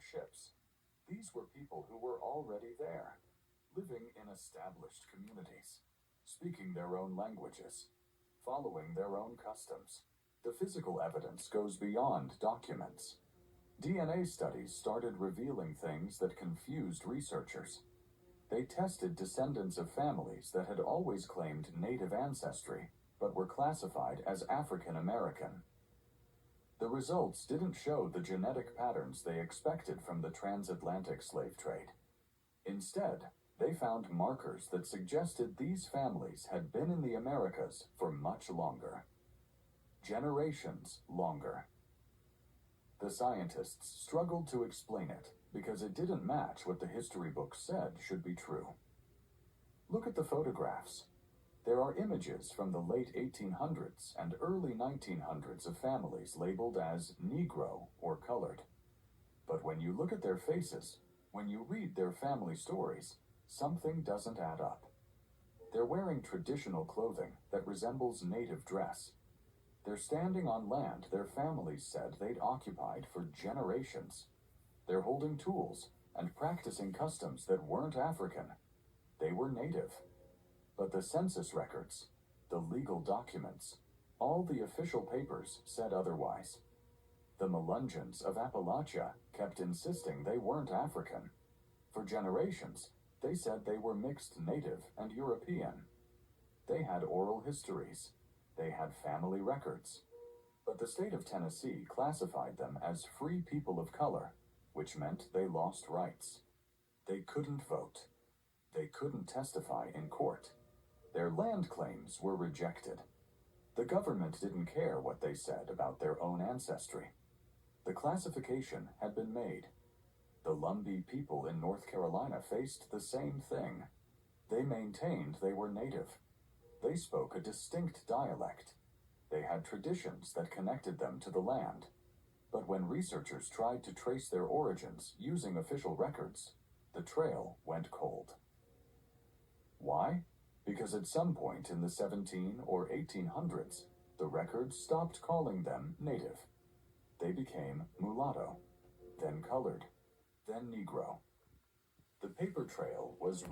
ships. These were people who were already there, living in established communities, speaking their own languages, following their own customs. The physical evidence goes beyond documents. DNA studies started revealing things that confused researchers. They tested descendants of families that had always claimed native ancestry, but were classified as African American. The results didn't show the genetic patterns they expected from the transatlantic slave trade. Instead, they found markers that suggested these families had been in the Americas for much longer. Generations longer. The scientists struggled to explain it because it didn't match what the history books said should be true. Look at the photographs. There are images from the late 1800s and early 1900s of families labeled as Negro or colored. But when you look at their faces, when you read their family stories, something doesn't add up. They're wearing traditional clothing that resembles native dress. They're standing on land their families said they'd occupied for generations. They're holding tools and practicing customs that weren't African. They were native. But the census records, the legal documents, all the official papers said otherwise. The Melungeons of Appalachia kept insisting they weren't African. For generations, they said they were mixed native and European. They had oral histories. They had family records. But the state of Tennessee classified them as free people of color, which meant they lost rights. They couldn't vote. They couldn't testify in court. Their land claims were rejected. The government didn't care what they said about their own ancestry. The classification had been made. The Lumbee people in North Carolina faced the same thing. They maintained they were native. They spoke a distinct dialect. They had traditions that connected them to the land. But when researchers tried to trace their origins using official records, the trail went cold. Why? Because at some point in the 17 or 1800s, the records stopped calling them native. They became mulatto, then colored, then Negro. The paper trail was